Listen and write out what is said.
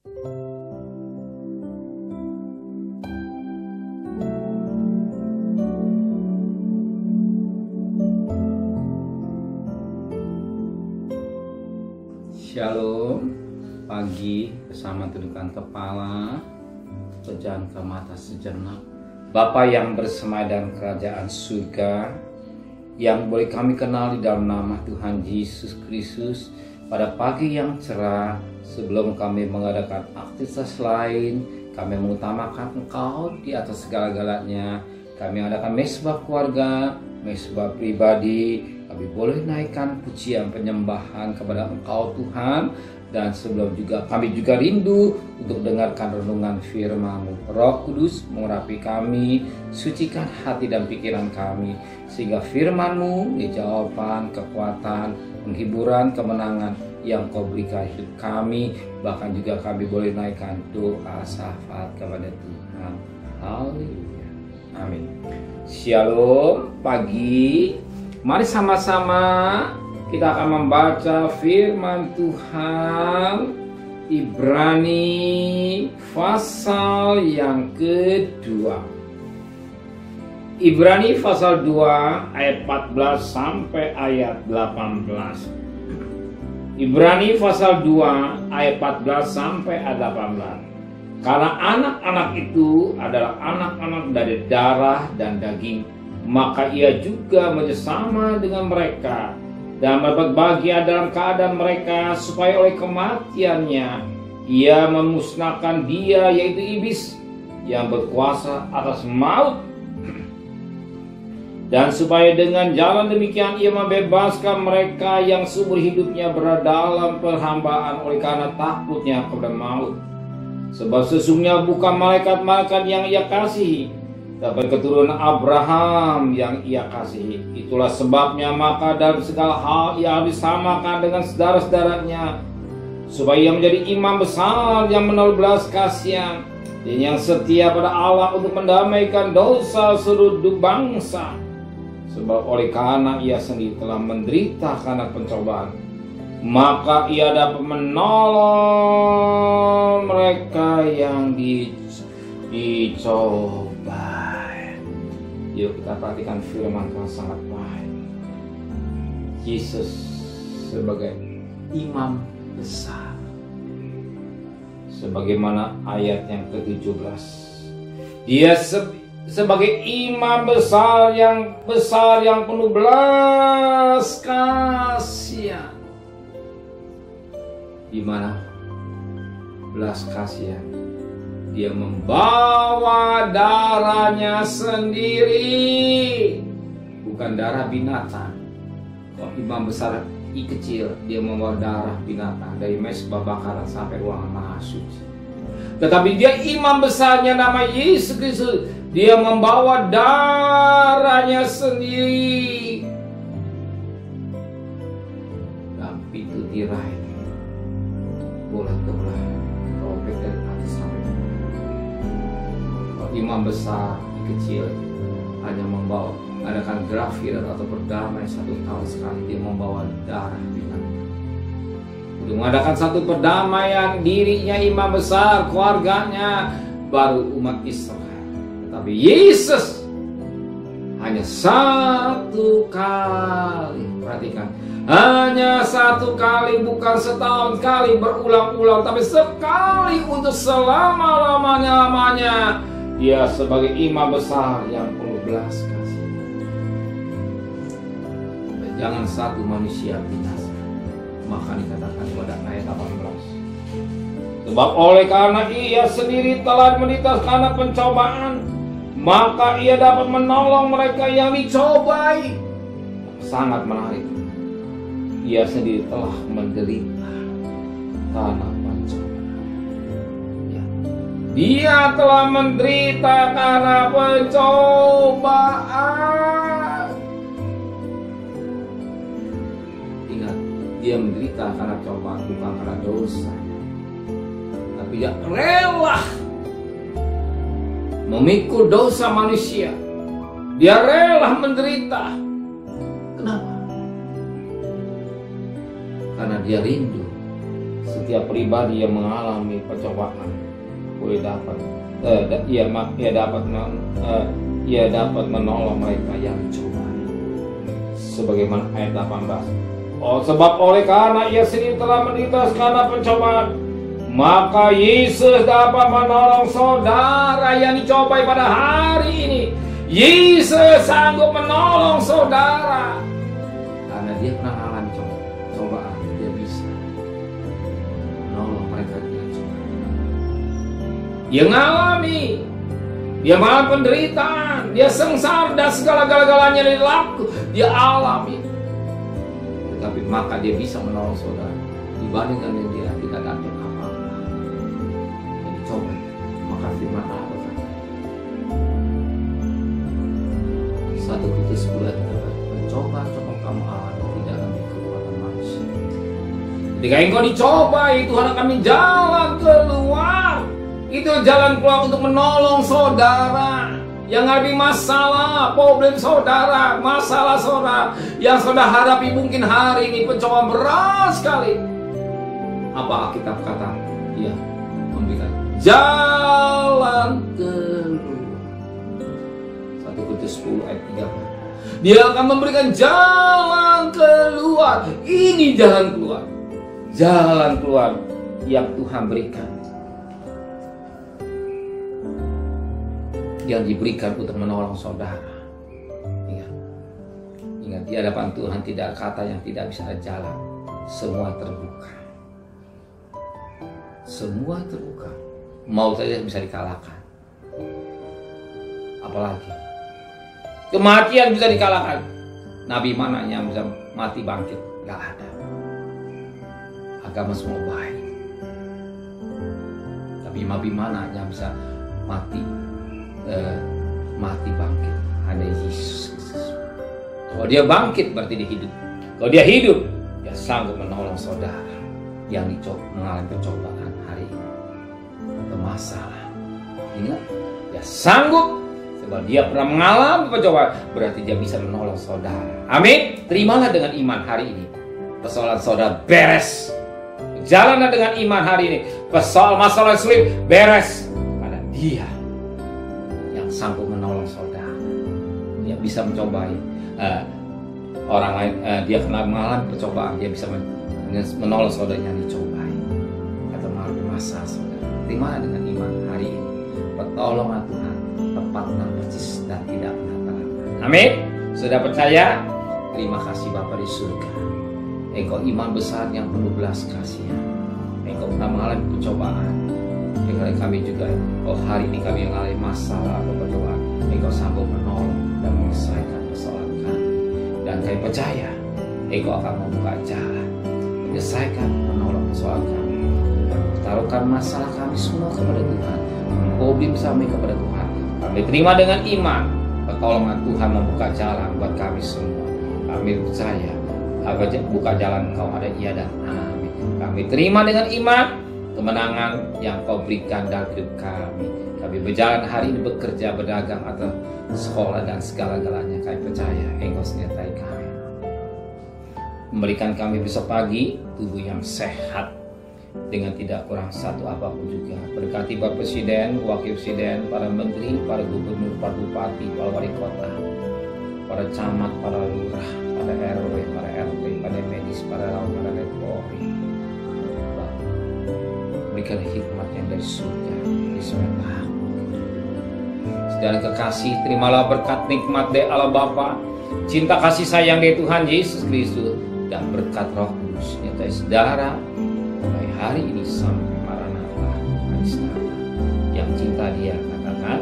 Shalom, pagi bersama tundukkan kepala, pejamkan mata sejenak. Bapa yang bersemayam kerajaan surga, yang boleh kami kenal di dalam nama Tuhan Yesus Kristus, pada pagi yang cerah, sebelum kami mengadakan aktivitas lain, kami mengutamakan Engkau di atas segala-galanya. Kami adakan mesbah keluarga, mesbah pribadi. Kami boleh naikkan pujian penyembahan kepada Engkau Tuhan. Dan sebelum juga kami juga rindu untuk dengarkan renungan firman-Mu. Roh Kudus mengurapi kami, sucikan hati dan pikiran kami, sehingga firman-Mu menjadi jawaban, kekuatan, penghiburan, kemenangan yang Kau berikan hidup kami. Bahkan juga kami boleh naikkan doa syafaat kepada Tuhan. Haleluya. Amin. Shalom, pagi. Mari sama-sama kita akan membaca firman Tuhan Ibrani pasal yang kedua. Ibrani pasal 2 ayat 14 sampai ayat 18. Ibrani pasal 2 ayat 14 sampai ayat 18. Karena anak-anak itu adalah anak-anak dari darah dan daging, maka ia juga bersama dengan mereka dan mendapat bagian dalam keadaan mereka, supaya oleh kematiannya ia memusnahkan dia, yaitu iblis yang berkuasa atas maut, dan supaya dengan jalan demikian ia membebaskan mereka yang seumur hidupnya berada dalam perhambaan oleh karena takutnya kepada maut. Sebab sesungguhnya bukan malaikat-malaikat yang ia kasihi, tapi keturunan Abraham yang ia kasihi. Itulah sebabnya maka dalam segala hal ia harus disamakan dengan saudara-saudaranya, supaya ia menjadi imam besar yang menaruh belas kasihan dan yang setia pada Allah untuk mendamaikan dosa seluruh bangsa. Sebab oleh karena ia sendiri telah menderita karena pencobaan, maka ia dapat menolong mereka yang dicoba. Yuk kita perhatikan firman Tuhan sangat baik. Yesus sebagai imam besar, sebagaimana ayat yang ke-17, dia sebagai imam besar yang penuh belas kasihan. Di mana belas kasihan? Dia membawa darahnya sendiri, bukan darah binatang. Kalau imam besar kecil, dia membawa darah binatang dari mezbah bakaran sampai ruangan maha suci. Tetapi dia imam besarnya nama Yesus Kristus, dia membawa darahnya sendiri. Dan pintu tirai boleh terbelah, robek dari atas sampai bawah. Imam besar kecil hanya membawa adakan grafir atau berdamai 1 tahun sekali, dia membawa darah binatang untuk mengadakan satu perdamaian dirinya, imam besar, keluarganya, baru umat Israel. Tetapi Yesus hanya 1 kali, perhatikan, hanya 1 kali, bukan setahun kali berulang-ulang, tapi sekali untuk selama-lamanya. Dia sebagai imam besar yang penuh belas kasih. Jangan satu manusia binasa. Maka dikatakan pada ayat 18. Sebab oleh karena ia sendiri telah menderita karena pencobaan, maka ia dapat menolong mereka yang dicobai. Sangat menarik. Ia sendiri telah menderita karena pencobaan. Dia telah menderita karena pencobaan. Ingat, dia menderita karena cobaan, bukan karena dosa. Tapi dia rela memikul dosa manusia. Dia rela menderita. Kenapa? Karena dia rindu Setiap pribadi yang mengalami percobaan boleh dapat ia dapat menolong mereka yang dicoba. Sebagaimana ayat 18. Oh, sebab oleh karena ia sendiri telah menderita karena pencobaan, maka Yesus dapat menolong saudara yang dicobai pada hari ini. Yesus sanggup menolong saudara karena dia pernah mengalami cobaan. Dia bisa menolong mereka yang coba. Dia mengalami penderitaan, dia sengsara dan segala-galanya dia alami. Tetapi maka dia bisa menolong saudara dibandingkan dengan dia tidak dapat apa-apa. Jadi coba, maka firman Allah berkata, 1 Korintus 10 ayat 3, mencoba kamu Allah tidak akan kekuatan manusia. Ketika engkau dicobai, Tuhan akan jalan keluar. Itu jalan keluar untuk menolong saudara yang ada masalah, problem saudara, masalah saudara yang saudara hadapi mungkin hari ini pencobaan berat sekali. Apa Alkitab kata? Dia memberikan jalan keluar. 1 Korintus 10 ayat 3. Dia akan memberikan jalan keluar. Ini jalan keluar. Jalan keluar yang Tuhan berikan, yang diberikan untuk menolong saudara. Ingat, di hadapan Tuhan tidak ada kata yang tidak bisa ada jalan. Semua terbuka. Semua terbuka. Mau saja bisa dikalahkan. Apalagi kematian bisa dikalahkan. Nabi mana yang bisa mati bangkit? Gak ada. Agama semua baik. Tapi nabi mana yang bisa mati bangkit? Hanya Yesus Kristus. Kalau dia bangkit berarti dia hidup. Kalau dia hidup, dia sanggup menolong saudara yang mengalami pencobaan hari ini. Masalah. Ingat, dia sanggup sebab dia pernah mengalami pencobaan, berarti dia bisa menolong saudara. Amin. Terimalah dengan iman hari ini. Persoalan saudara beres. Jalanlah dengan iman hari ini. Persoalan masalah sulit beres. Karena dia yang sanggup menolong saudara. Dia bisa mencobai orang lain. Dia pernah mengalami percobaan. Dia bisa menolong saudara yang dicobai atau mengalami masalah saudara. Terimalah dengan iman hari ini. Pertolongan Tuhan tepat dan persis dan tidak pernah terlambat. Amin. Sudah percaya? Terima kasih Bapa di surga. Engkau iman besar yang penuh belas kasihan. Engkau pernah mengalami pencobaan. Dengan kami juga, hari ini kami mengalami masalah atau percobaan. Engkau sanggup menolong dan menyelesaikan persoalan kami. Dan kami percaya, Engkau akan membuka jalan, menyelesaikan, menolong persoalan kami. Dan taruhkan masalah kami semua kepada Tuhan. Problem kami kepada Tuhan. Kami terima dengan iman. Pertolongan Tuhan membuka jalan buat kami semua. Kami percaya, buka jalan Engkau ada iya dan amin. Kami terima dengan iman kemenangan yang Kau berikan dalam hidup kami. Kami berjalan hari ini, bekerja, berdagang atau sekolah dan segala-galanya. Kami percaya Engkau menyertai kami, memberikan kami besok pagi tubuh yang sehat dengan tidak kurang satu apapun juga. Berkati Bapak Presiden, Wakil Presiden, para Menteri, para Gubernur, para Bupati, para Wali Kota, para camat, para lurah, para RW, para RT, para medis, para lawan, para Polri. Berikan hikmat yang dari surga, di surga. Saudara kekasih, terimalah berkat nikmat dari Allah Bapa, cinta kasih sayang dari Tuhan Yesus Kristus, dan berkat Roh Kudus nyertai saudara mulai hari ini sampai Maranatha, yang cinta Dia, katakan